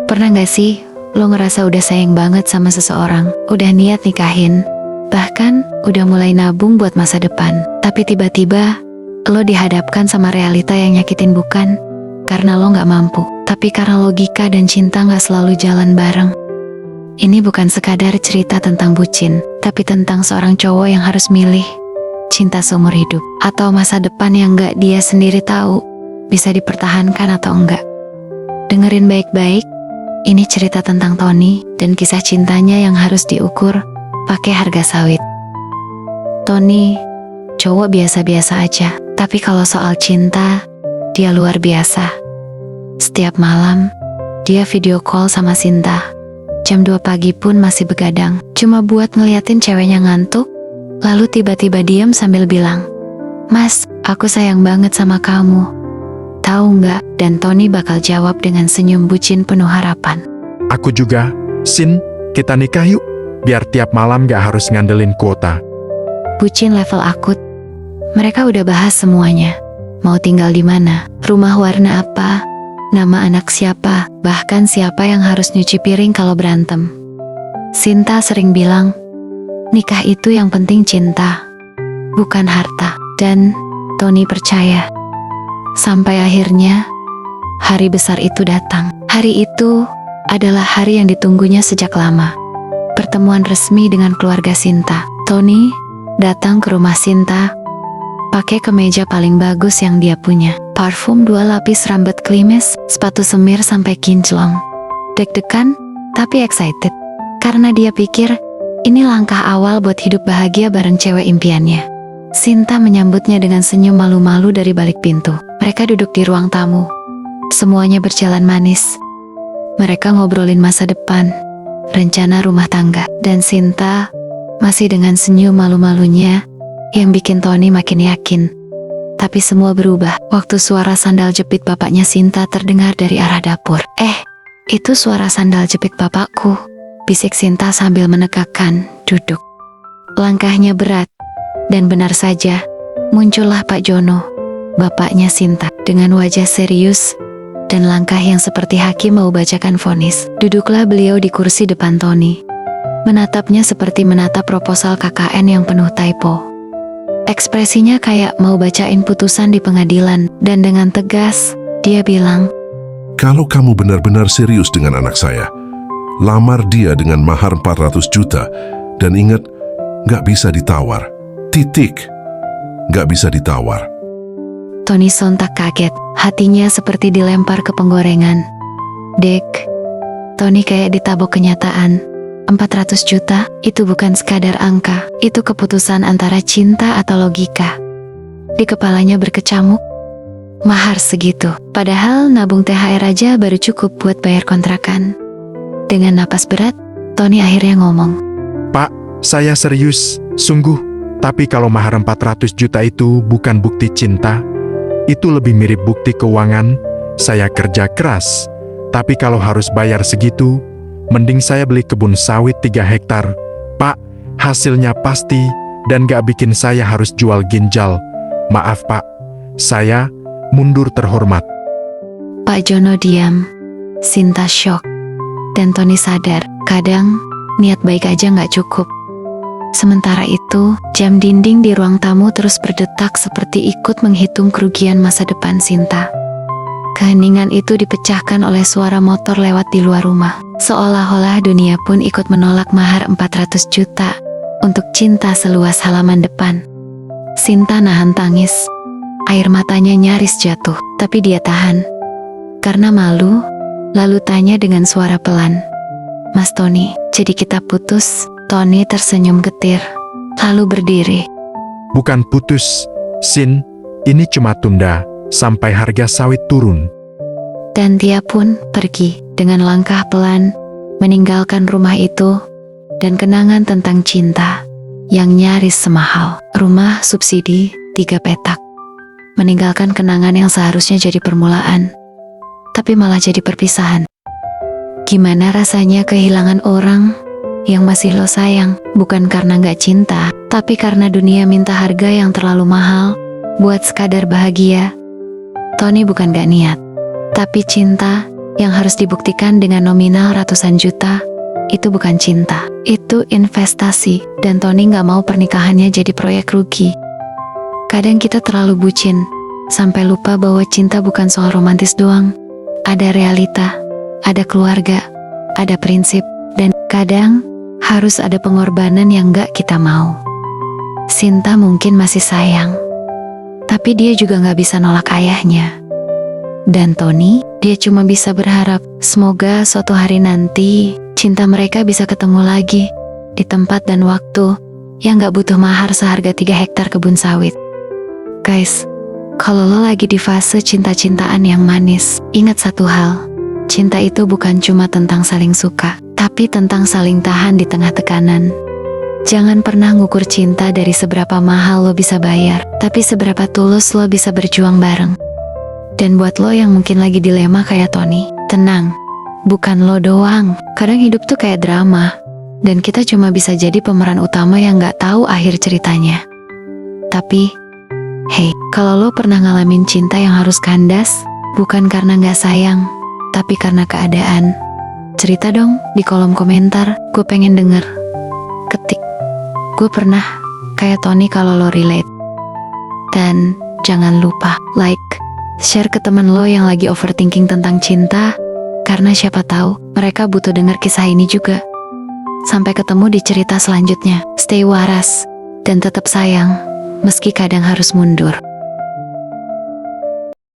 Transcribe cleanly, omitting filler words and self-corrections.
Pernah gak sih lo ngerasa udah sayang banget sama seseorang, udah niat nikahin, bahkan udah mulai nabung buat masa depan, tapi tiba-tiba lo dihadapkan sama realita yang nyakitin, bukan karena lo gak mampu, tapi karena logika dan cinta gak selalu jalan bareng. Ini bukan sekadar cerita tentang bucin, tapi tentang seorang cowok yang harus milih cinta seumur hidup atau masa depan yang gak dia sendiri tahu bisa dipertahankan atau enggak. Dengerin baik-baik, ini cerita tentang Tony dan kisah cintanya yang harus diukur pakai harga sawit. Tony, cowok biasa-biasa aja, tapi kalau soal cinta, dia luar biasa. Setiap malam, dia video call sama Sinta. Jam 2 pagi pun masih begadang, cuma buat ngeliatin ceweknya ngantuk, lalu tiba-tiba diam sambil bilang, "Mas, aku sayang banget sama kamu. Tahu nggak?" Dan Tony bakal jawab dengan senyum bucin penuh harapan. Aku juga, Sin, kita nikah yuk, biar tiap malam gak harus ngandelin kuota. Bucin level akut. Mereka udah bahas semuanya. Mau tinggal di mana, rumah warna apa, nama anak siapa, bahkan siapa yang harus nyuci piring kalau berantem. Sinta sering bilang, nikah itu yang penting cinta, bukan harta. Dan Tony percaya. Sampai akhirnya, hari besar itu datang. Hari itu adalah hari yang ditunggunya sejak lama. Pertemuan resmi dengan keluarga Sinta. Tony datang ke rumah Sinta, pakai kemeja paling bagus yang dia punya, parfum 2 lapis, rambut klimis, sepatu semir sampai kinclong. Deg-degan, tapi excited. Karena dia pikir, ini langkah awal buat hidup bahagia bareng cewek impiannya. Sinta menyambutnya dengan senyum malu-malu dari balik pintu. Mereka duduk di ruang tamu. Semuanya berjalan manis. Mereka ngobrolin masa depan, rencana rumah tangga, dan Sinta masih dengan senyum malu-malunya yang bikin Tony makin yakin. Tapi semua berubah waktu suara sandal jepit bapaknya Sinta terdengar dari arah dapur. Itu suara sandal jepit bapakku, bisik Sinta sambil menegakkan duduk. Langkahnya berat, dan benar saja, muncullah Pak Jono, bapaknya Sinta, dengan wajah serius dan langkah yang seperti hakim mau bacakan vonis. Duduklah beliau di kursi depan Tony, menatapnya seperti menatap proposal KKN yang penuh typo. Ekspresinya kayak mau bacain putusan di pengadilan, dan dengan tegas, dia bilang, "Kalau kamu benar-benar serius dengan anak saya, lamar dia dengan mahar 400 juta, dan ingat, gak bisa ditawar. Titik. Gak bisa ditawar." Tony sontak kaget, hatinya seperti dilempar ke penggorengan. Dek, Tony kayak ditabok kenyataan. 400 juta, itu bukan sekadar angka, itu keputusan antara cinta atau logika. Di kepalanya berkecamuk, mahar segitu, padahal nabung THR aja baru cukup buat bayar kontrakan. Dengan napas berat, Tony akhirnya ngomong, Pak, saya serius, sungguh, tapi kalau mahar 400 juta itu bukan bukti cinta, itu lebih mirip bukti keuangan. Saya kerja keras, tapi kalau harus bayar segitu, mending saya beli kebun sawit 3 hektar. Pak, hasilnya pasti dan gak bikin saya harus jual ginjal. Maaf Pak, saya mundur terhormat. Pak Jono diam. Sinta shock. Dan Tony sadar, kadang niat baik aja gak cukup. Sementara itu, jam dinding di ruang tamu terus berdetak seperti ikut menghitung kerugian masa depan Sinta. Keheningan itu dipecahkan oleh suara motor lewat di luar rumah. Seolah-olah dunia pun ikut menolak mahar 400 juta untuk cinta seluas halaman depan. Sinta nahan tangis. Air matanya nyaris jatuh, tapi dia tahan. Karena malu, lalu tanya dengan suara pelan, "Mas Tony, jadi kita putus?" Tony tersenyum getir, lalu berdiri. Bukan putus, Sin, ini cuma tunda sampai harga sawit turun. Dan dia pun pergi dengan langkah pelan, meninggalkan rumah itu dan kenangan tentang cinta yang nyaris semahal rumah subsidi 3 petak. Meninggalkan kenangan yang seharusnya jadi permulaan, tapi malah jadi perpisahan. Gimana rasanya kehilangan orang yang masih lo sayang, bukan karena gak cinta, tapi karena dunia minta harga yang terlalu mahal buat sekadar bahagia. Tony bukan gak niat, tapi cinta yang harus dibuktikan dengan nominal ratusan juta. Itu bukan cinta, itu investasi, dan Tony gak mau pernikahannya jadi proyek rugi. Kadang kita terlalu bucin, sampai lupa bahwa cinta bukan soal romantis doang. Ada realita, ada keluarga, ada prinsip, dan kadang harus ada pengorbanan yang gak kita mau. Sinta mungkin masih sayang, tapi dia juga gak bisa nolak ayahnya. Dan Tony, dia cuma bisa berharap semoga suatu hari nanti cinta mereka bisa ketemu lagi di tempat dan waktu yang gak butuh mahar seharga 3 hektar kebun sawit. Guys, kalau lo lagi di fase cinta-cintaan yang manis, ingat satu hal. Cinta itu bukan cuma tentang saling suka, tapi tentang saling tahan di tengah tekanan. Jangan pernah ngukur cinta dari seberapa mahal lo bisa bayar, tapi seberapa tulus lo bisa berjuang bareng. Dan buat lo yang mungkin lagi dilema kayak Tony, tenang. Bukan lo doang, kadang hidup tuh kayak drama, dan kita cuma bisa jadi pemeran utama yang gak tahu akhir ceritanya. Tapi, hey, kalau lo pernah ngalamin cinta yang harus kandas, bukan karena gak sayang, tapi karena keadaan, cerita dong di kolom komentar, gue pengen denger. Ketik, gue pernah kayak Tony kalau lo relate. Dan jangan lupa like, share ke teman lo yang lagi overthinking tentang cinta, karena siapa tahu mereka butuh dengar kisah ini juga. Sampai ketemu di cerita selanjutnya. Stay waras dan tetap sayang, meski kadang harus mundur.